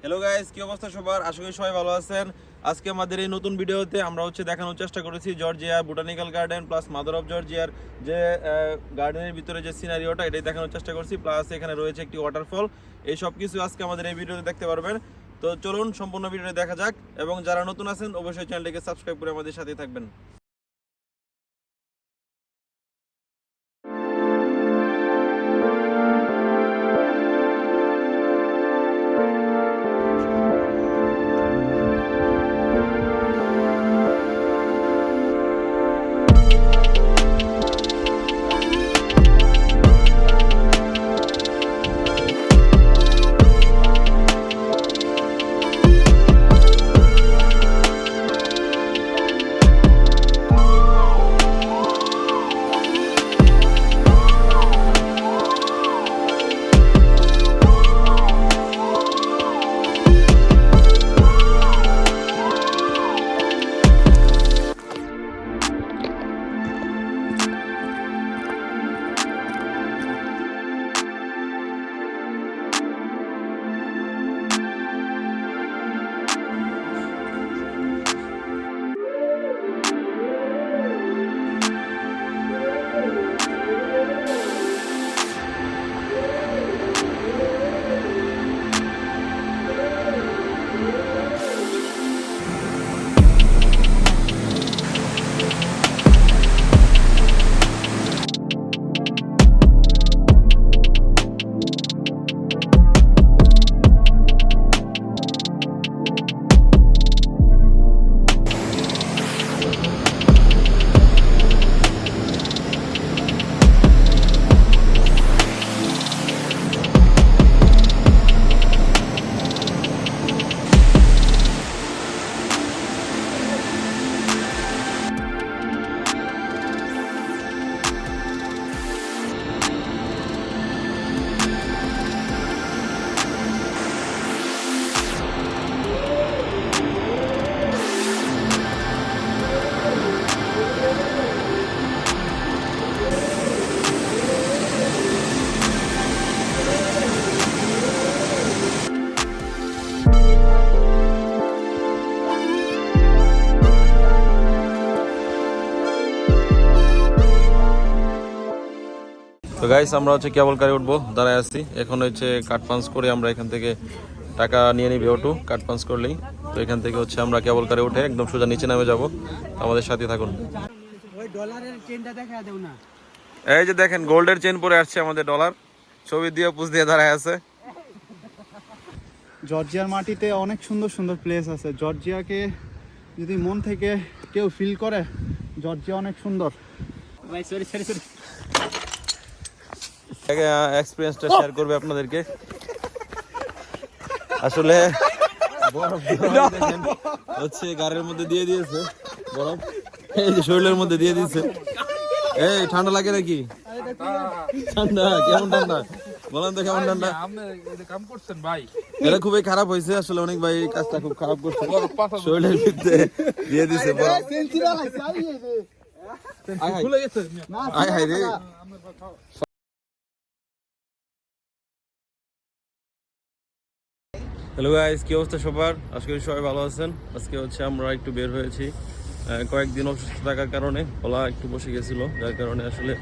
Hello guys, কি অবস্থা সবার? আশা করি সবাই ভালো আছেন। আজকে আমাদের এই নতুন ভিডিওতে আমরা দেখানোর চেষ্টা করেছি Georgia botanical garden plus mother of জর্জিয়ার যে গার্ডেনের ভিতরে যে সিনারিওটা এটাই দেখানোর চেষ্টা করছি। প্লাস এখানে রয়েছে একটি ওয়াটারফল। এই সব কিছু আজকে আমাদের এই ভিডিওতে দেখতে পারবেন। তো চলুন সম্পূর্ণ ভিডিওটা দেখা যাক, এবং যারা নতুন আছেন অবশ্যই চ্যানেলটিকে সাবস্ক্রাইব করে আমাদের সাথে থাকবেন। তো গাইস, আমরা কেবল কারে উঠবো, দাঁড়ায় আছি। এখন কার্ড পাঞ্চ করে আমরা এখান থেকে টাকা নিয়ে নিবে অটো, কার্ড পাঞ্চ করলেই। তো এখান থেকে আমরা কেবল কারে উঠে একদম সোজা নিচে নামে যাব। আমাদের সাথে থাকুন। ওই ডলারের চেনটা দেখা দাও না। এই যে দেখেন, গোল্ডের চেন পরে আসছে আমাদের ডলার, ছবি দিয়ে পুষ দিয়ে দাঁড়ায় আছে। জর্জিয়ার মাটিতে অনেক সুন্দর সুন্দর প্লেস আছে। জর্জিয়াকে যদি মন থেকে কেউ ফিল করে, জর্জিয়া অনেক সুন্দর। ভাই সরি সরি সরি। এক্সপেরিয়েন্সটা শেয়ার করবে আপনাদেরকে। আসলে বরফ দেখেন গাড়ির মধ্যে দিয়ে দিয়েছে বরফ, এই যে শরীরের মধ্যে দিয়ে দিয়েছে। এই ঠান্ডা লাগে নাকি? ঠান্ডা কেমন ঠান্ডা বলেন তো, কেমন ঠান্ডা? কাম করছেন ভাই, এটা খুবই খারাপ হয়েছে আসলে, অনেক ভাই এই কাজটা খুব খারাপ করছে। শরীরের ভিতরে দিয়ে দিছে বরফ। ভুলে গেছে। আয় হায় রে। হ্যালো গাইস, কি অবস্থা সবার? আশা করি সবাই ভালো আছেন। আজকে আমরা একটু বের হয়েছি। কয়েকদিন অসুস্থ থাকার কারণে গলা একটু বসে গেছিল, যার কারণে আসলে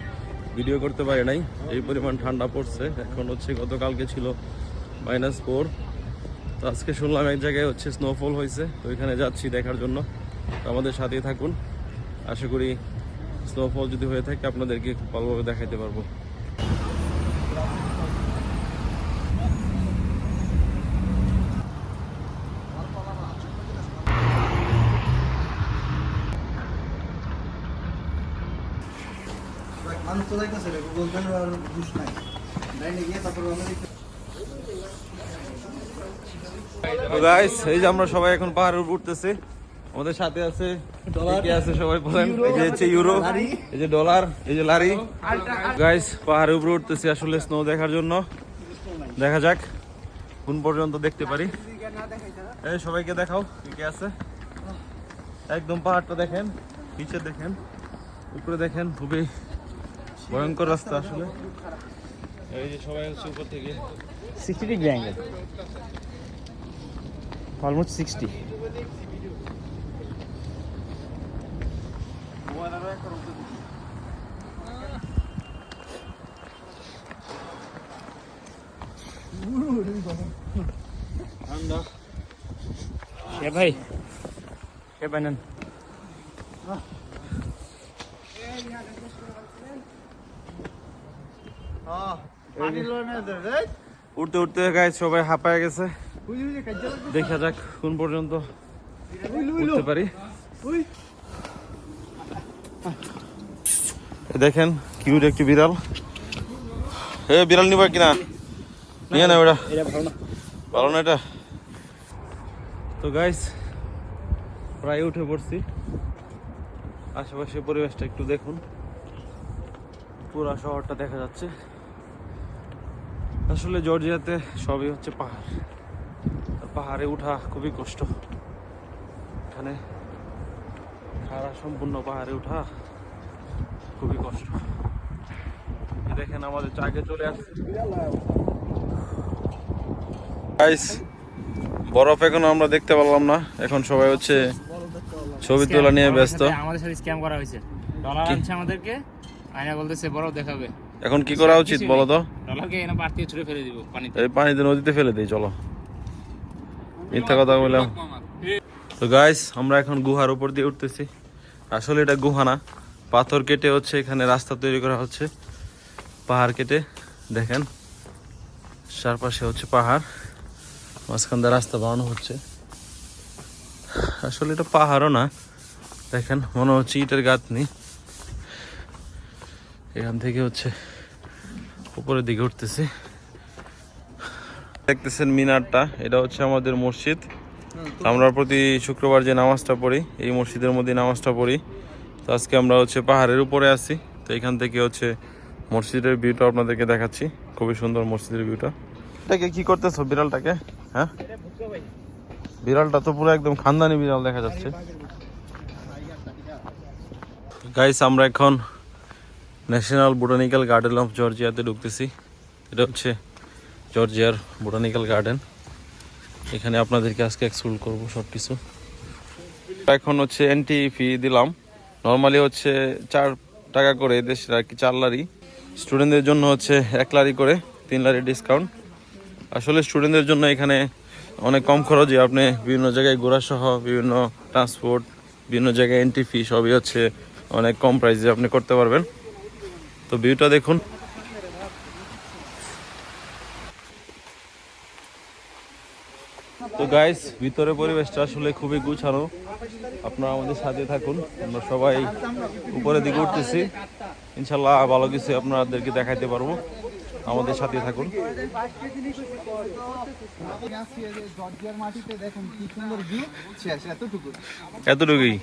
ভিডিও করতে পারি নাই। এই পরিমাণ ঠান্ডা পড়ছে। এখন গতকালকে ছিল -4। তো আজকে শুনলাম এক জায়গায় স্নোফল হয়েছে, তো ওইখানে যাচ্ছি দেখার জন্য। তো আমাদের সাথেই থাকুন। আশা করি স্নোফল যদি হয়ে থাকে আপনাদেরকে খুব ভালোভাবে দেখাতে পারবো। তো গাইস, এই যে আমরা সবাই এখন পাহাড়ের উপর উঠতেছি। আমাদের সাথে আছে কে আছে সবাই বলেন? এই যে ইউরো, এই যে ডলার, এই যে লারি। গাইস, পাহাড়ের উপর উঠতেছি আসলে স্নো দেখার জন্য। দেখা যাক কোন পর্যন্ত দেখতে পারি। এই সবাইকে দেখাও কে আছে। একদম পাহাড়টা দেখেন, নিচে দেখেন, উপরে দেখেন, খুবই ভয়ঙ্কর রাস্তা আসলে। এই যে সবাই উপর থেকে 60 ডিগ্রি অ্যাঙ্গেল। অলমোস্ট 60। ভাই নেন উঠতে উঠতে গাইস সবাই হাঁপায় গেছে, দেখা যাক কোন পর্যন্ত উঠতে পারি। দেখেন কিউট একটি বিড়াল, বিড়াল নিবা কিনা? নিয়ে না ওটা, ভালো না এটা। তো গাইস প্রায় উঠে পড়ছি, আশেপাশে পরিবেশটা একটু দেখুন, পুরো শহরটা দেখা যাচ্ছে। আসলে জর্জিয়াতে সবই হচ্ছে পাহাড়, পাহাড়ে ওঠা খুবই কষ্ট। এখানে খাড়া সম্পূর্ণ পাহাড়ে ওঠা খুবই কষ্ট। দেখেন আমাদের আগে চলে আসছে গাইস, বরফ এখনো আমরা দেখতে পারলাম না। এখন সবাই হচ্ছে ছবি তোলা নিয়ে ব্যস্ত। আমাদের সাথে স্ক্যাম করা হয়েছে, ডলার আনছে আমাদেরকে, আয়না বলতেছে বরফ দেখাবে। এখন কি করা উচিত বলো তো? ডলারকে এনে পার থেকে ছুঁড়ে ফেলে দিব পানিতে। এই পানিতে নদীতে ফেলে দিই, চলো। মিথ্যা কথা বললাম। তো গাইস আমরা এখন গুহার উপর দিয়ে উঠতেছি। আসলে এটা গুহা না, পাথর কেটে হচ্ছে এখানে রাস্তা তৈরি করা হচ্ছে, পাহাড় কেটে। দেখেন চারপাশে হচ্ছে পাহাড়, মাঝখান দিয়ে রাস্তা বানানো হচ্ছে। আসলে এটা পাহাড়ও না, দেখেন মনে হচ্ছে ইটের গাঁথনি। এখান থেকে হচ্ছে উপরের দিকে উঠতেছি। দেখতেছেন মিনারটা, এটা হচ্ছে আমাদের মসজিদ। আমরা প্রতি শুক্রবার যে নামাজটা পড়ি, এই মসজিদের মধ্যে নামাজটা পড়ি। তো আজকে আমরা হচ্ছে পাহাড়ের উপরে আছি। তো এখান থেকে হচ্ছে মসজিদের ভিউটা আপনাদেরকে দেখাচ্ছি, খুবই সুন্দর মসজিদের ভিউটা। এটাকে কি করতেছো বিড়ালটাকে? হ্যাঁ, বিড়ালটা তো পুরো একদম খানদানি বিড়াল দেখা যাচ্ছে। গাইস আমরা এখন ন্যাশনাল বোটানিক্যাল গার্ডেন অফ জর্জিয়াতে ঢুকতেছি। এটা হচ্ছে জর্জিয়ার বোটানিক্যাল গার্ডেন। এখানে আপনাদেরকে আজকে এক্সপ্লোর করবো সব কিছু। এখন হচ্ছে এন্ট্রি ফি দিলাম, নর্মালি হচ্ছে 4 টাকা করে, দেশের আর কি 4 লারি। স্টুডেন্টদের জন্য হচ্ছে 1 লারি করে, 3 লারি ডিসকাউন্ট। আসলে স্টুডেন্টদের জন্য এখানে অনেক কম খরচে আপনি বিভিন্ন জায়গায় ঘোরা সহ বিভিন্ন ট্রান্সপোর্ট, বিভিন্ন জায়গায় এন্ট্রি ফি সবই হচ্ছে অনেক কম প্রাইসে আপনি করতে পারবেন। তো ভিউটা দেখুন। তো গাইস ভিতরে পরিবেশটা আসলে খুবই গুছানো, আপনারা আমাদের সাথে থাকুন। আমরা সবাই উপরের দিকে উঠতেছি, ইনশাল্লাহ ভালো কিছু আপনাদেরকে দেখাইতে পারবো, আমাদের সাথে থাকুন। জর্জিয়ার মাটিতে দেখুন কি সুন্দর ভিউ, এতটুকুই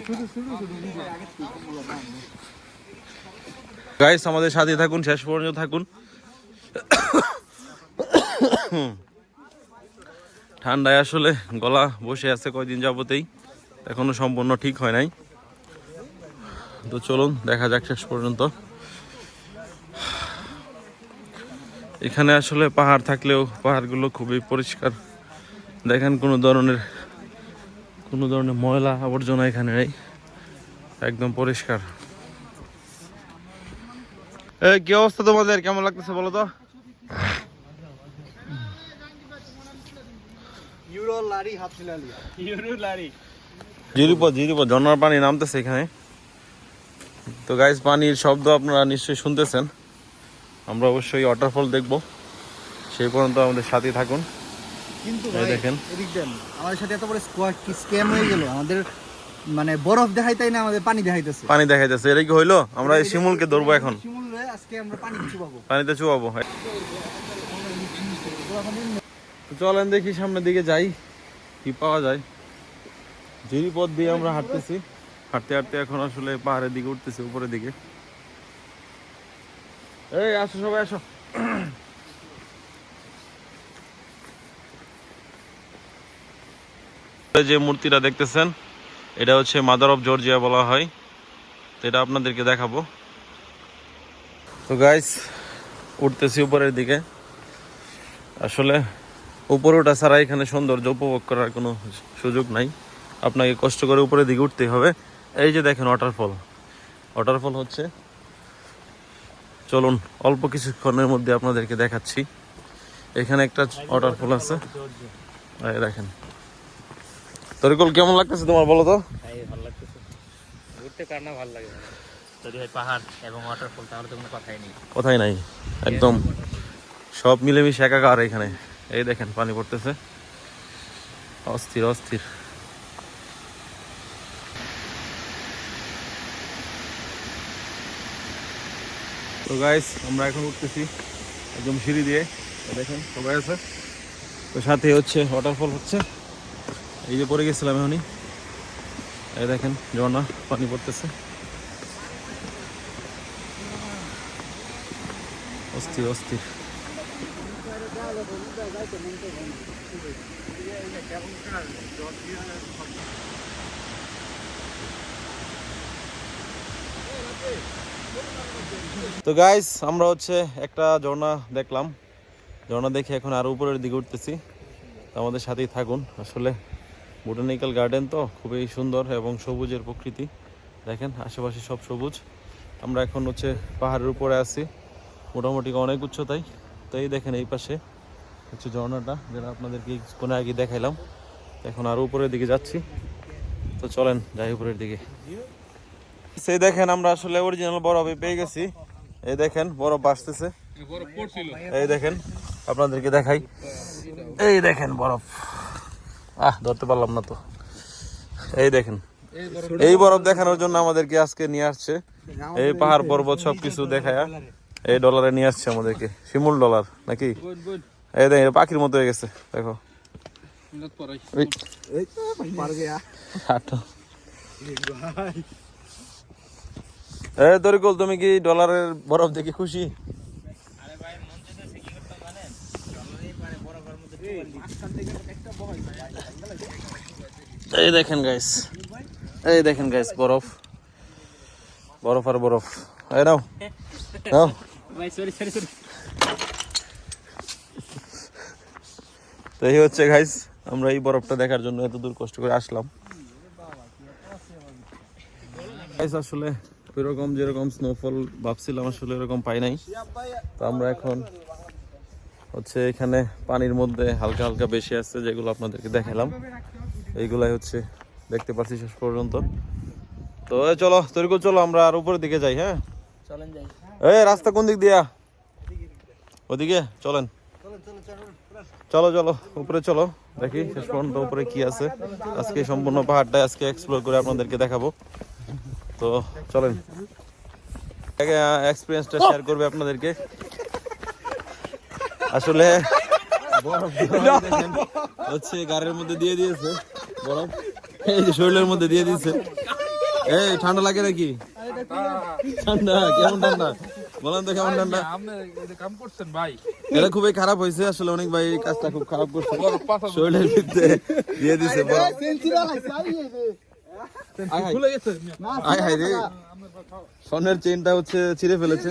গাইস, আমাদের সাথে থাকুন, শেষ পর্যন্ত থাকুন। ঠান্ডায় আসলে গলা বসে আছে কয়দিন যাবতেই, এখনো সম্পূর্ণ ঠিক হয় নাই। তো চলুন দেখা যাক শেষ পর্যন্ত। এখানে আসলে পাহাড় থাকলেও পাহাড়গুলো খুবই পরিষ্কার, দেখেন কোনো ধরনের ময়লা আবর্জনা এখানে নেই, একদম পরিষ্কার। কি অবস্থা তোমাদের, কেমন লাগতেছে বলো তো? জিরিপথ ঝর্ণার পানি নামতেছে এখানে। তো গাইস পানির শব্দ আপনারা নিশ্চয়ই শুনতেছেন। আমরা অবশ্যই ওয়াটারফল দেখবো, সেই পর্যন্ত আমাদের সাথে থাকুন। কিন্তু দেখেন আমাদের সাথে এত বড় স্ক্যাম হয়ে গেল, আমাদের মানে বরফ দেখাইতাই না, আমাদের পানি দেখাইতেছে। পানি দেখাইতেছে, এটা কি হইলো? আমরা এই শিমুলকে ধরবো এখন, আজকে আমরা পানিতে চুবাবো। চলেন দেখি সামনের দিকে যাই, কি পাওয়া যায়। জিরিপথ দিয়ে আমরা হাঁটতেছি, হাঁটতে হাঁটতে এখন আসলে পাহাড়ের দিকে উঠতেছি, উপরের দিকে। এই আসো সবাই আসো। যে মূর্তিটা দেখতেছেন এটা হচ্ছে মাদার অফ জর্জিয়া বলা হয়, তো এটা আপনাদেরকে দেখাবো। তো গাইস উঠতেছি উপরের দিকে। আসলে উপরে ওঠা ছাড়া এখানে সৌন্দর্য উপভোগ করার কোনো সুযোগ নাই, আপনাকে কষ্ট করে উপরের দিকে উঠতে হবে। এই যে দেখেন ওয়াটারফল, ওয়াটারফল হচ্ছে, চলুন অল্প কিছুক্ষণের মধ্যে আপনাদেরকে দেখাচ্ছি। এখানে একটা ওয়াটারফল আছে, এই দেখেন। তরিকুল কেমন লাগতেছে তোমার বলো তো? ভালো লাগতেছে, ঘুরতে কার না ভালো লাগে, যদি হয় পাহাড় এবং ওয়াটারফল তাহলে তো কোনো কথাই নেই। কোথায় নাই, একদম সব মিলেমিশে একাকার এখানে। এই দেখেন পানি পড়তেছে, অস্থির অস্থির। তো গাইস আমরা এখন উঠতেছি একদম সিঁড়ি দিয়ে, দেখেন সবাই আছে। তো সাথে হচ্ছে ওয়াটারফল হচ্ছে, এই যে পড়ে গেছিলাম এখনই, এই দেখেন ঝর্ণা পানি পড়তেছে, অস্থির অস্থির। তো গাইস আমরা হচ্ছে একটা ঝর্ণা দেখলাম, ঝর্ণা দেখে এখন আরো উপরের দিকে উঠতেছি। তো আমাদের সাথেই থাকুন। আসলে বোটানিক্যাল গার্ডেন তো খুবই সুন্দর এবং সবুজের প্রকৃতি, দেখেন আশেপাশে সব সবুজ। আমরা এখন হচ্ছে পাহাড়ের উপরে আছি, মোটামুটি অনেক উচ্চতায়। তো এই দেখেন এই পাশে হচ্ছে ঝর্ণাটা, যেটা আপনাদেরকে কোনো আগে দেখাইলাম। এখন আরো উপরের দিকে যাচ্ছি, তো চলেন যাই উপরের দিকে। সেই দেখেন আমরা আসলে অরিজিনাল বরফে পেয়ে গেছি, এই দেখেন বরফ ভাসতেছে, এই দেখেন আপনাদেরকে দেখাই, এই দেখেন বরফ, ধরতে পারলাম না তো। এই দেখেন এই বরফ দেখানোর জন্য আমাদেরকে আজকে নিয়ে আসছে, এই পাহাড় পর্বত সবকিছু দেখায়া এই ডলারে নিয়ে আসছে আমাদেরকে, শিমুল ডলার নাকি। এই দেখেন পাখির মতো হয়ে গেছে, দেখো। তরিকুল তুমি কি ডলারের বরফ দেখে খুশি? এই দেখেন গাইস, এই দেখেন গাইস বরফ, বরফ আর বরফ। এই নাও নাও। তো এই হচ্ছে গাইস, আমরা এই বরফটা দেখার জন্য এত দূর কষ্ট করে আসলাম। গাইস আসলে ওইরকম যেরকম স্নোফল ভাবছিলাম আসলে এরকম পাই নাই। তো আমরা এখন হচ্ছে এখানে পানির মধ্যে হালকা হালকা বেশি আছে, যেগুলো আপনাদেরকে দেখালাম, এইগুলাই হচ্ছে দেখতে পাচ্ছি শেষ পর্যন্ত। তো চলো তরিকুল, চলো আমরা আর উপরের দিকে যাই। হ্যাঁ চলেন যাই। এই রাস্তা কোন দিক দিয়া? ওদিকে চলেন, চলো চলো উপরে চলো, দেখি শেষ পর্যন্ত উপরে কি আছে। আজকে সম্পূর্ণ পাহাড়টা আজকে এক্সপ্লোর করে আপনাদেরকে দেখাবো। তো চলেন, এক্সপিরিয়েন্সটা শেয়ার করবে আপনাদেরকে। আসলে বরফ হচ্ছে গাড়ির মধ্যে দিয়ে দিয়েছে বরফ, এই যে শরীরের মধ্যে দিয়ে দিয়েছে। এই ঠান্ডা লাগে নাকি? ঠান্ডা কেমন ঠান্ডা বলেন তো, কেমন ঠান্ডা? কাম করছেন ভাই, এটা খুবই খারাপ হয়েছে আসলে, অনেক ভাই এই কাজটা খুব খারাপ করছে, শরীরের ভিতরে দিয়ে দিছে বরফ। খুলে গেছে। আয় হায় রে, স্বর্ণের চেইনটা হচ্ছে ছিঁড়ে ফেলেছে।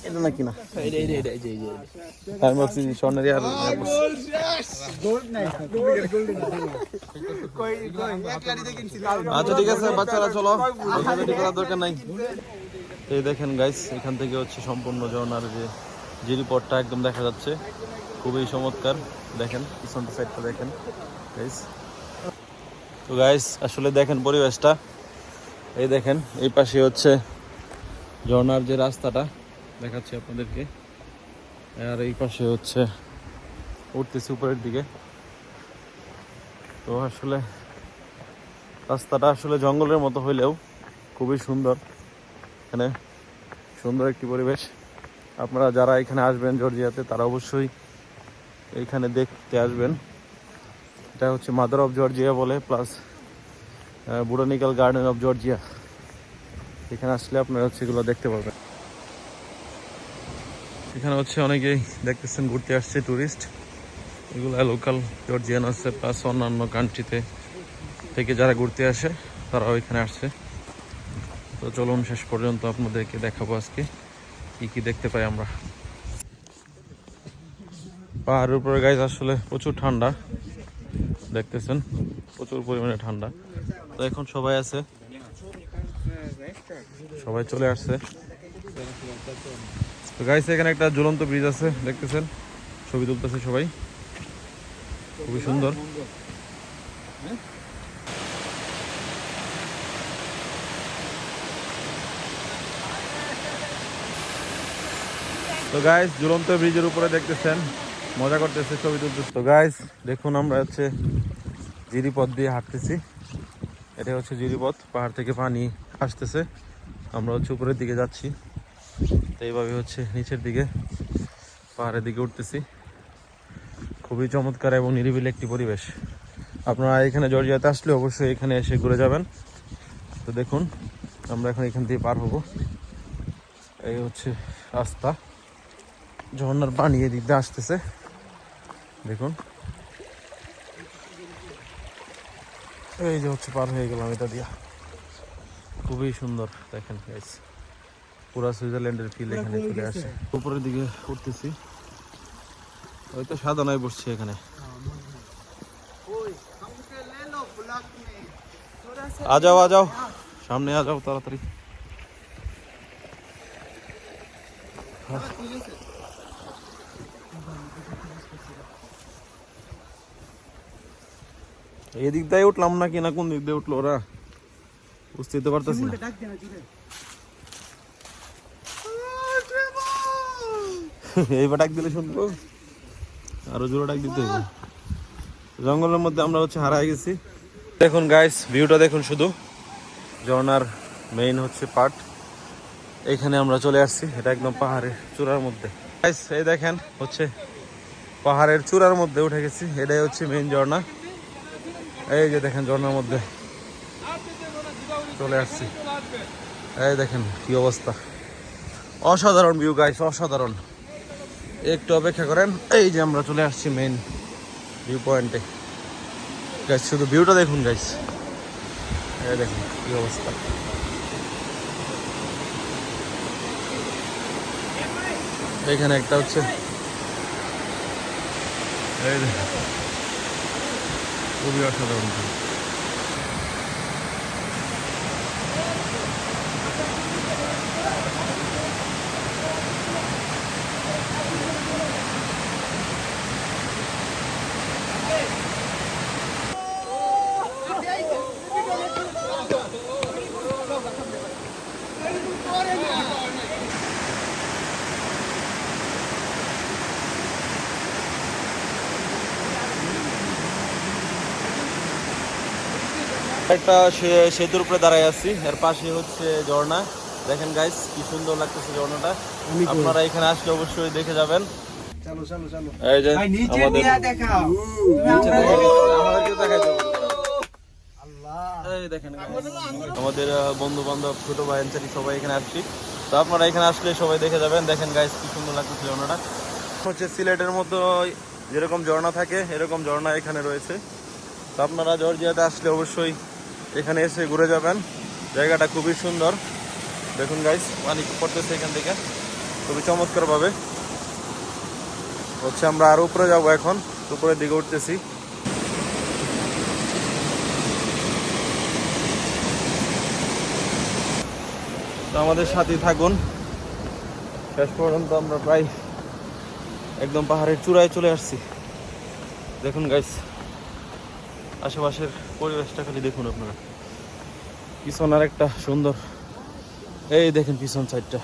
এটা নাকি না, আমি ভাবছি স্বর্ণের আর আচ্ছা ঠিক আছে বাচ্চারা চলো, করার দরকার নাই। এই দেখেন গাইস, এখান থেকে হচ্ছে সম্পূর্ণ ঝর্ণার যে জিরিপথটা একদম দেখা যাচ্ছে, খুবই চমৎকার। দেখেন পিছনটা সাইডটা দেখেন গাইস। তো গাইস আসলে দেখেন পরিবেশটা, এই দেখেন এই পাশে হচ্ছে ঝর্ণার যে রাস্তাটা দেখাচ্ছি আপনাদেরকে, আর এই পাশে হচ্ছে উঠতেছি উপরের দিকে। তো আসলে রাস্তাটা আসলে জঙ্গলের মতো হইলেও খুবই সুন্দর, এখানে সুন্দর একটি পরিবেশ। আপনারা যারা এখানে আসবেন জর্জিয়াতে, তারা অবশ্যই এইখানে দেখতে আসবেন। এটা হচ্ছে মাদার অফ জর্জিয়া বলে, plus botanical garden of Georgia. এখানে আসলে আপনারা হচ্ছে এগুলো দেখতে পাবেন। এখানে হচ্ছে অনেকেই দেখতেছেন ঘুরতে আসছে, টুরিস্ট, এগুলো লোকাল জর্জিয়ান আছে, প্লাস অন্যান্য কান্ট্রিতে থেকে যারা ঘুরতে আসে তারাও এখানে আসছে। তো চলুন শেষ পর্যন্ত আপনাদেরকে দেখাবো আজকে কি কি দেখতে পাই আমরা। পাহাড়ের উপরে গাইজ আসলে প্রচুর ঠান্ডা, দেখতেছেন প্রচুর পরিমাণে ঠান্ডা। তো এখন সবাই আছে, সবাই চলে আসছে। তো গাইজ এখানে একটা ঝুলন্ত ব্রিজ আছে, দেখতেছেন ছবি তুলতেছে সবাই, খুবই সুন্দর। তো গাইজ ঝুলন্ত ব্রিজের উপরে দেখতেছেন মজা করতেছে, ছবি তুলতেছে। তো গাইজ দেখুন আমরা হচ্ছে জিরিপথ দিয়ে হাঁটতেছি, এটা হচ্ছে জিরিপথ, পাহাড় থেকে পানি আসতেছে, আমরা হচ্ছে উপরের দিকে যাচ্ছি। তো এইভাবে হচ্ছে নিচের দিকে পাহাড়ের দিকে উঠতেছি। খুবই চমৎকার এবং নিরিবিলি একটি পরিবেশ। আপনারা এখানে জর্জিয়াতে আসলে অবশ্যই এখানে এসে ঘুরে যাবেন। তো দেখুন আমরা এখন এখান থেকে পার হব, এই হচ্ছে রাস্তা, ঝর্ণার পানি এদিক দিয়ে আসতেছে, দেখুন এই যে হচ্ছে পার হয়ে গেলাম এটা দিয়া, খুবই সুন্দর দেখেন গাইস, পুরা সুইজারল্যান্ডের ফিল এখানে চলে আসে। উপরের দিকে উঠতেছি, হয়তো সাধনায় বসছে এখানে। আজাও আজাও সামনে আজাও তাড়াতাড়ি। এদিক দিয়ে উঠলাম নাকি না কোন দিক দিয়ে উঠলো ওরা বুঝতে তো পারতেছি না। এইবার ডাক দিলে শুনবো, আরো জোরে ডাক দিতে হবে। জঙ্গলের মধ্যে আমরা হচ্ছে হারাই গেছি। দেখুন গাইস ভিউটা দেখুন, শুধু ঝর্ণার মেইন হচ্ছে পার্ট, এইখানে আমরা চলে আসছি, এটা একদম পাহাড়ের চূড়ার মধ্যে। গাইস এই দেখেন হচ্ছে পাহাড়ের চূড়ার মধ্যে উঠে গেছি, এটাই হচ্ছে মেইন ঝর্ণা। এই যে দেখেন ঝর্ণার মধ্যে চলে আসছি, এই দেখেন কি অবস্থা, অসাধারণ ভিউ গাইস, অসাধারণ। একটু অপেক্ষা করেন, এই যে আমরা চলে আসছি মেইন ভিউ পয়েন্টে। গাইস শুধু ভিউটা দেখুন গাইস, এই দেখুন কি অবস্থা। এখানে একটা হচ্ছে এই দেখুন, খুবই অসাধারণ ভিউ। একটা সেতুর উপরে দাঁড়ায় আছি, এর পাশে হচ্ছে ঝর্ণা, দেখেন গাইস কি সুন্দর লাগতেছে ঝর্ণাটা। আপনারা এখানে আসলে অবশ্যই দেখে যাবেন। এই যে আমাদের বন্ধু বান্ধব ছোট ভাই সবাই এখানে আসছি, তো আপনারা এখানে আসলে সবাই দেখে যাবেন। দেখেন গাইস কি সুন্দর লাগতেছে ঝর্ণাটা, হচ্ছে সিলেটের মতো যেরকম ঝর্ণা থাকে এরকম ঝর্ণা এখানে রয়েছে। তো আপনারা জর্জিয়াতে আসলে অবশ্যই এখানে এসে ঘুরে যাবেন, জায়গাটা খুবই সুন্দর। দেখুন গাইস পানি পড়তেছে এখান থেকে খুবই চমৎকার ভাবে। হচ্ছে আমরা আর উপরে যাবো, এখন উপরের দিকে উঠতেছি। তো আমাদের সাথেই থাকুন, শেষ পর্যন্ত আমরা প্রায় একদম পাহাড়ের চূড়ায় চলে আসছি। দেখুন গাইস আশেপাশের পরিবেশটা খালি দেখুন আপনারা, পিছন আর একটা সুন্দর, এই দেখেন পিছন সাইডটা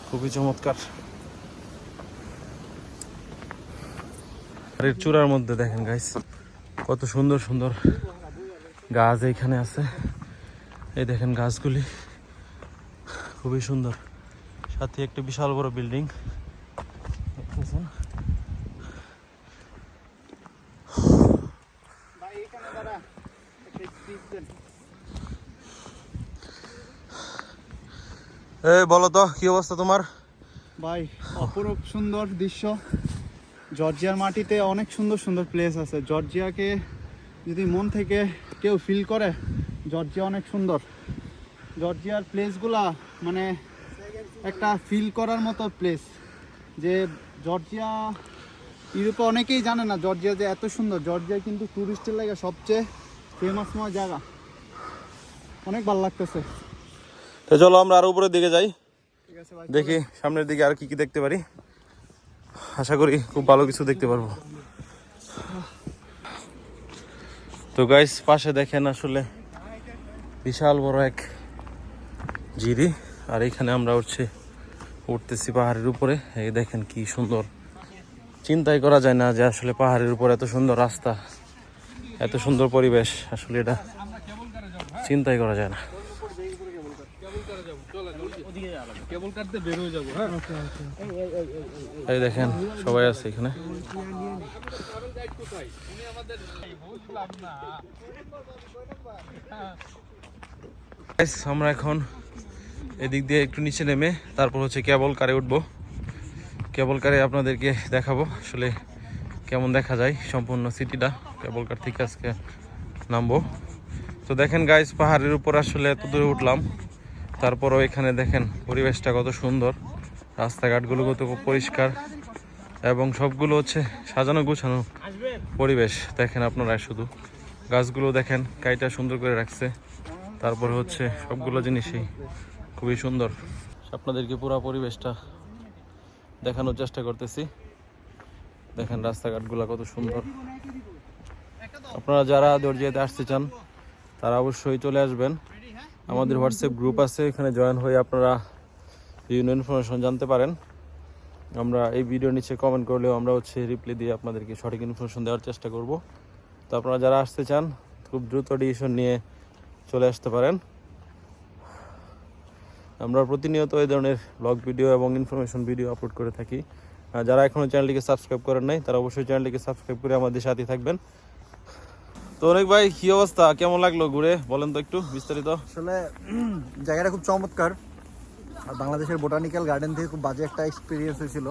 খুবই চমৎকার। পাহাড়ের চূড়ার মধ্যে দেখেন গাইস কত সুন্দর সুন্দর গাছ এইখানে আছে, এই দেখেন গাছগুলি খুবই সুন্দর, সাথে একটা বিশাল বড় বিল্ডিং দেখতেছেন। এই বলো তো কি অবস্থা তোমার? ভাই অপরূপ সুন্দর দৃশ্য, জর্জিয়ার মাটিতে অনেক সুন্দর সুন্দর প্লেস আছে। জর্জিয়াকে যদি মন থেকে কেউ ফিল করে, জর্জিয়া অনেক সুন্দর। জর্জিয়ার প্লেসগুলা মানে একটা ফিল করার মতো প্লেস, যে জর্জিয়া ইউরোপে অনেকেই জানে না জর্জিয়া যে এত সুন্দর। জর্জিয়া কিন্তু টুরিস্টের লাগে সবচেয়ে ফেমাসময় জায়গা। অনেক ভালো লাগতেছে। তো চলো আমরা আরো উপরের দিকে যাই, ঠিক আছে ভাই, দেখি সামনের দিকে আর কি কি দেখতে পারি। আশা করি খুব ভালো কিছু দেখতে পারবো। তো গাইস পাশে দেখেন আসলে বিশাল বড় এক জিরি, আর এখানে আমরা উঠতেছি পাহাড়ের উপরে। এই দেখেন কি সুন্দর, চিন্তাই করা যায় না যে আসলে পাহাড়ের উপর এত সুন্দর রাস্তা, এত সুন্দর পরিবেশ, আসলে এটা চিন্তাই করা যায় না। কেবল কাটতে বের হয়ে যাবো। হ্যাঁ এই দেখেন সবাই আছে এখানে। Guys, আমরা এখন এদিক দিয়ে একটু নিচে নেমে তারপর কেবল কারে উঠবো। কেবল কারে আপনাদেরকে দেখাবো আসলে কেমন দেখা যায় সম্পূর্ণ সিটিটা। কেবল কার থেকে আজকে নামবো। তো দেখেন গাইস, পাহাড়ের উপর আসলে এত দূরে উঠলাম, তারপরও এখানে দেখেন পরিবেশটা কত সুন্দর, রাস্তাঘাটগুলো কত পরিষ্কার এবং সবগুলো সাজানো গুছানো পরিবেশ। দেখেন আপনারা শুধু গাছগুলো দেখেন কাইটা সুন্দর করে রাখছে, তারপরে সবগুলো জিনিসই খুবই সুন্দর। আপনাদেরকে পুরো পরিবেশটা দেখানোর চেষ্টা করতেছি। দেখেন রাস্তাঘাটগুলো কত সুন্দর। আপনারা যারা জর্জিয়াতে আসতে চান তারা অবশ্যই চলে আসবেন। আমাদের হোয়াটসঅ্যাপ গ্রুপ আছে, এখানে জয়েন হয়ে আপনারা বিভিন্ন ইনফরমেশন জানতে পারেন। আমরা এই ভিডিও নিচে কমেন্ট করলেও আমরা রিপ্লাই দিয়ে আপনাদেরকে সঠিক ইনফরমেশন দেওয়ার চেষ্টা করব। তো আপনারা যারা আসতে চান খুব দ্রুত ডিসিশন নিয়ে চলে আসতে পারেন। আমরা প্রতিনিয়ত এই ধরনের ব্লগ ভিডিও এবং ইনফরমেশন ভিডিও আপলোড করে থাকি। যারা এখনও চ্যানেলটিকে সাবস্ক্রাইব করেন নাই তারা অবশ্যই চ্যানেলটিকে সাবস্ক্রাইব করে আমাদের সাথে থাকবেন। তো অনেক ভাই, কি অবস্থা, কেমন লাগলো ঘুরে বলেন তো একটু বিস্তারিত। আসলে জায়গাটা খুব চমৎকার। আর বাংলাদেশের বোটানিক্যাল গার্ডেন থেকে খুব বাজে একটা এক্সপিরিয়েন্স হয়েছিল।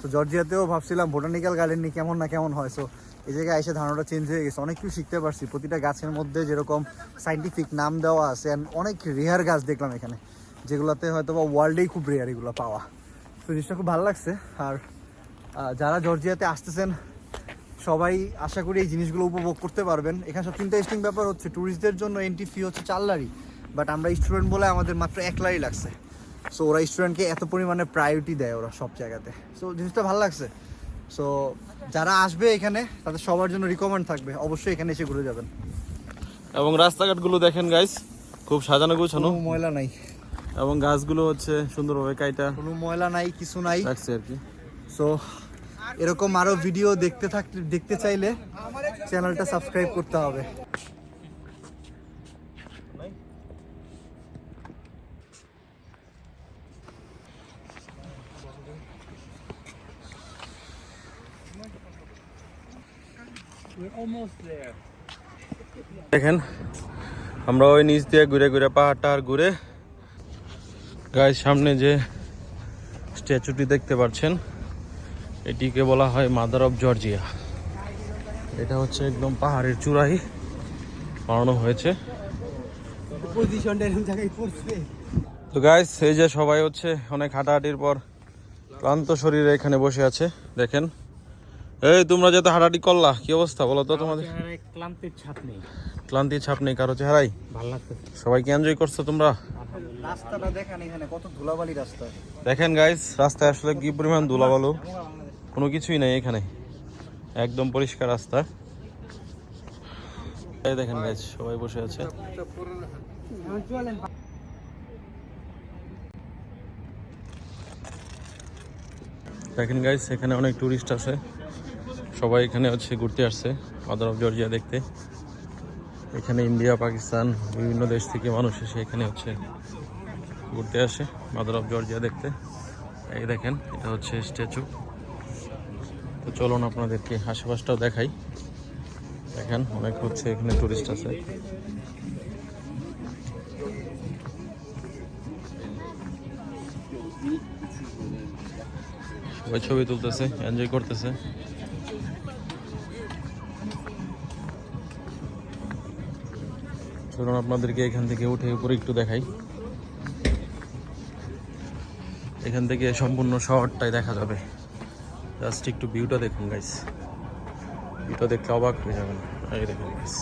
তো জর্জিয়াতেও ভাবছিলাম বোটানিক্যাল গার্ডেন নিয়ে কেমন না কেমন হয়। সো এই জায়গায় এসে ধারণাটা চেঞ্জ হয়ে গেছে, অনেক কিছু শিখতে পারছি। প্রতিটা গাছের মধ্যে যেরকম সাইন্টিফিক নাম দেওয়া আছে, অনেক রেয়ার গাছ দেখলাম এখানে, যেগুলোতে হয়তো বা ওয়ার্ল্ডেই খুব রেয়ার এগুলো পাওয়া। তো জিনিসটা খুব ভালো লাগছে। আর যারা জর্জিয়াতে আসতেছেন সবাই আশা করি এই জিনিসগুলো উপভোগ করতে পারবেন। এখানে সবচেয়ে ইন্টারেস্টিং ব্যাপার ট্যুরিস্টদের জন্য এন্ট্রি ফি $4 লারি, বাট আমরা স্টুডেন্ট বলে আমাদের মাত্র $1 লারি লাগছে। সো ওরা স্টুডেন্টকে এত পরিমাণে প্রায়োরিটি দেয় ওরা সব জায়গাতে। সো জিনিসটা ভালো লাগছে। সো যারা আসবে এখানে তাদের সবার জন্য রিকমেন্ড থাকবে, অবশ্যই এখানে এসে ঘুরে যাবেন। এবং রাস্তাঘাটগুলো দেখেন গাইস, খুব সাজানো গোছানো, কোনো ময়লা নাই এবং গাছগুলো সুন্দরভাবে কাইটা, কোনো ময়লা নাই, কিছু নাই রাখছে আর কি। সো এরকম আরো ভিডিও দেখতে চাইলে চ্যানেলটা সাবস্ক্রাইব করতে হবে। দেখেন আমরা ওই নিচ দিয়ে ঘুরে ঘুরে পাহাড়টা আর ঘুরে গাইস সামনে যে স্ট্যাচুটি দেখতে পাচ্ছেন এটিকে বলা হয় মাদার অফ জর্জিয়া। এটা একদম পাহাড়ের চূড়ায় বানানো হয়েছে। তো গাইস এই যে সবাই অনেক হাঁটাহাঁটির পর ক্লান্ত শরীরে এখানে বসে আছে। দেখেন, এই তোমরা যেহেতু হাঁটাহাঁটি করলা, কি অবস্থা বলো তো তোমাদের? ক্লান্তির ছাপ নেই কারো চেহারাই। ভালো লাগতেছে, সবাইকে এনজয় করছো তোমরা। রাস্তাটা দেখেন এখানে কত ধুলাবালি রাস্তা। দেখেন গাইস রাস্তায় আসলে কি পরিমাণ ধুলাবালু, কোনো কিছুই নাই এখানে, একদম পরিষ্কার রাস্তা। এই দেখেন গাইস সবাই বসে আছে। দেখেন গাইস এখানে অনেক টুরিস্ট আছে, সবাই এখানে ঘুরতে আসছে মাদার অফ জর্জিয়া দেখতে। এখানে ইন্ডিয়া, পাকিস্তান, বিভিন্ন দেশ থেকে মানুষ এসে এখানে ঘুরতে আসে মাদার অফ জর্জিয়া দেখতে। এই দেখেন এটা স্ট্যাচু। তো চলুন আপনাদেরকে আশেপাশটাও দেখাই। দেখেন অনেক এখানে টুরিস্ট আছে। সবাই ছবি তুলতেছে, এনজয় করতেছে। চলুন আপনাদেরকে এখান থেকে উঠে উপরে একটু দেখাই। এখান থেকে সম্পূর্ণ শহরটাই দেখা যাবে। জাস্ট একটু ভিউটা দেখুন গাইস, ভিউটা দেখলে অবাক হয়ে যাবেন। এই দেখুন গাইস,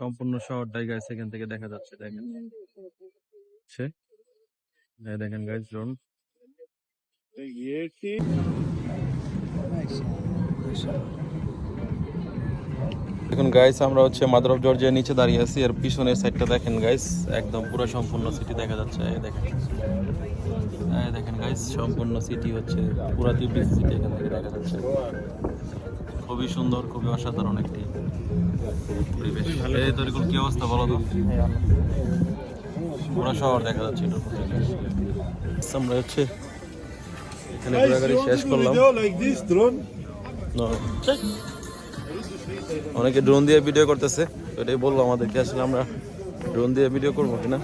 সম্পূর্ণ শহরটাই গাইস এখান থেকে দেখা যাচ্ছে। দেখেন দেখেন গাইস ড্রোন। দেখুন গাইস, আমরা হচ্ছে মাদার অফ জর্জিয়ার নিচে দাঁড়িয়ে আছি। এর পিছনের সাইডটা দেখেন গাইস, একদম পুরো সম্পূর্ণ সিটি দেখা যাচ্ছে। এই দেখেন গাইস, সম্পূর্ণ সিটি হচ্ছে পুরো টিউলিপ সিটি এখান থেকে দেখা যাচ্ছে। খুবই সুন্দর, খুবই অসাধারণ একটি পরিবেশ। এই তরিকুল কি অবস্থা বলো তো? পুরো শহর দেখা যাচ্ছে এটার মধ্যে। আমরা হচ্ছে এখানে ঘোরাঘুরি শেষ করলাম। অনেকে ড্রোন দিয়ে ভিডিও করতেছে, এটাই বললো আমাদেরকে আসলে আমরা ড্রোন দিয়ে ভিডিও করবো কিনা।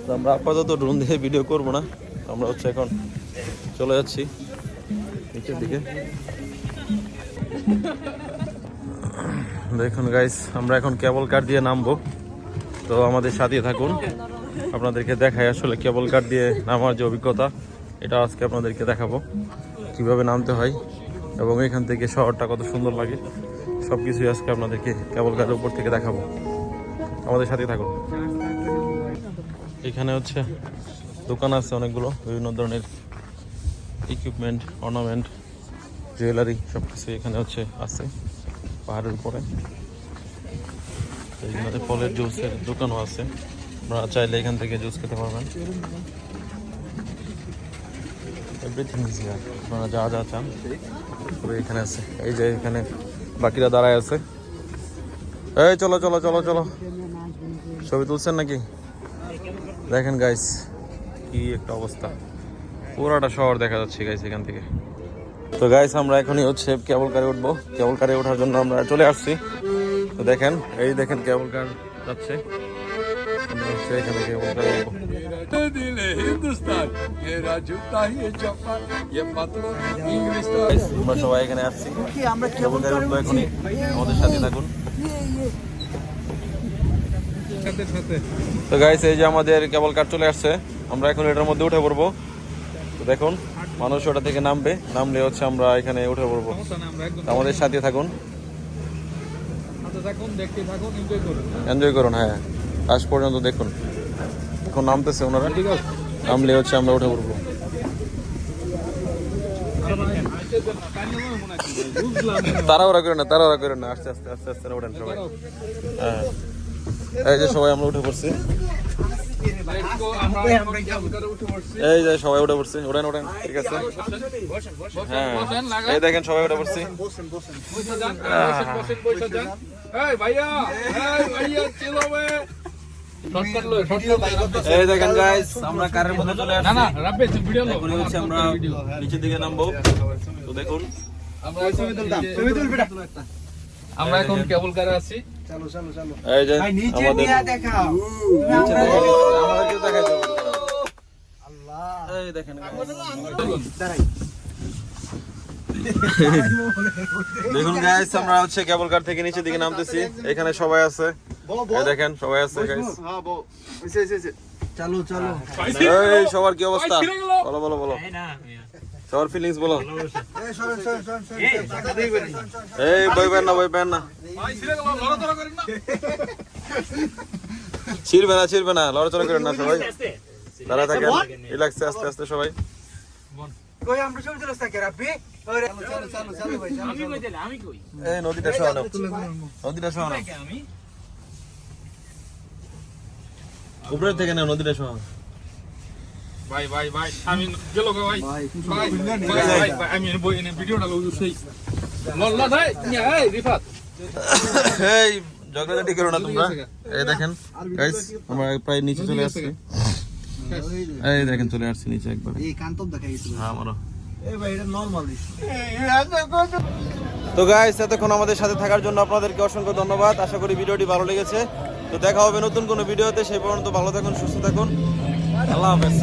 তো আমরা আপাতত ড্রোন দিয়ে ভিডিও করবো না, আমরা হচ্ছে এখন চলে যাচ্ছি নিচের দিকে। দেখুন গাইস, আমরা এখন কেবল কার দিয়ে নামবো, তো আমাদের সাথে থাকুন। আপনাদেরকে দেখাই আসলে কেবল কার দিয়ে নামার যে অভিজ্ঞতা, এটা আজকে আপনাদেরকে দেখাবো কিভাবে নামতে হয় এবং এখান থেকে শহরটা কত সুন্দর লাগে। সব কিছুই আজকে আপনাদেরকে কেবল কারের উপর থেকে দেখাবো, আমাদের সাথে থাকুন। এখানে হচ্ছে দোকান আছে অনেকগুলো, বিভিন্ন ধরনের ইকুইপমেন্ট, অর্নামেন্ট, জুয়েলারি সব কিছু এখানে হচ্ছে আছে পাহাড়ের উপরে। এইখানে ফলের জুসের দোকানও আছে, আপনারা চাইলে এখান থেকে জুস খেতে পারবেন। এভরিথিং ইজ হিয়ার, আপনারা যা যা চান তবে এখানে আছে। এই যে এখানে বাকিরা দাঁড়ায় আছে। এই চলো চলো চলো চলো, ছবি তুলছেন নাকি? দেখেন গাইস কি একটা অবস্থা, পুরাটা শহর দেখা যাচ্ছে গাইস এখান থেকে। তো গাইস, আমরা এখনই হচ্ছে কেবল কারে উঠবো। কেবল কারে ওঠার জন্য আমরা চলে আসছি। তো দেখেন, এই দেখেন কেবল কার যাচ্ছে। এখানে কেবল কারে উঠবো। আমরা সবাই এখানে আসছি, কেবল কারে উঠবো এখনই, আমাদের সাথে থাকুন। তো গাইস, এই যে আমাদের কেবল কার চলে আসছে, আমরা এখন এটার মধ্যে উঠে পড়বো। তো দেখুন, মানুষ ওটা থেকে নামলে হচ্ছে আমরা এখানে উঠে পড়বো। আমাদের সাথে থাকুন, এনজয় করুন। হ্যাঁ, আজ পর্যন্ত দেখুন, এখন নামতেছে ওনারা, নামলে হচ্ছে আমরা উঠে পড়বো। তাড়াহুড়া করেন না, আস্তে আস্তে আস্তে আস্তে ওঠেন সবাই। হ্যাঁ, এই যে সবাই আমরা উঠে পড়ছি। এই যে সবাই উঠে পড়ছি, ওঠেন ঠিক আছে। হ্যাঁ, এই দেখেন সবাই উঠে পড়ছি। এই দেখেন গাইস, আমরা কারের মধ্যে চলে আসছি। এখন হচ্ছে আমরা নিচের দিকে নামবো। তো দেখুন, আমরা এখন কেবল কারে আছি। এই যে আমাদেরকে দেখাই এই দেখেন দেখুন গাইস, আমরা হচ্ছে কেবল কার থেকে নিচের দিকে নামতেছি। এখানে সবাই আছে, এই দেখেন সবাই আছে গাইস। এই সবার কি অবস্থা বলো সবার ফিলিংস বলো। এই বই পেন না ছিড়বে না লড়াচড়া করেন না, সবাই তারা থাকেন, রিল্যাক্সে আস্তে আস্তে সবাই। এই নদীটা সরানো উপরের থেকে না, নদীটা সরানো। ভাই আমি গেল ভাই আমি ভিডিওটা লোক সেই লল্লা ভাই এই রিফাত এই ঝগড়াঝাটি করো না তোমরা। এই দেখেন গাইস, আমরা প্রায় নিচে চলে আসছি। এই দেখেন চলে আসছি নিচে একবার। এই কান্তব দেখাই গেছিল। হ্যাঁ আমারও। এই ভাই এটা নরমাল দিস। তো গাইস, এতক্ষণ আমাদের সাথে থাকার জন্য আপনাদেরকে অসংখ্য ধন্যবাদ। আশা করি ভিডিওটি ভালো লেগেছে। তো দেখা হবে নতুন কোনো ভিডিওতে, সেই পর্যন্ত ভালো থাকুন, সুস্থ থাকুন, আল্লাহ হাফেজ।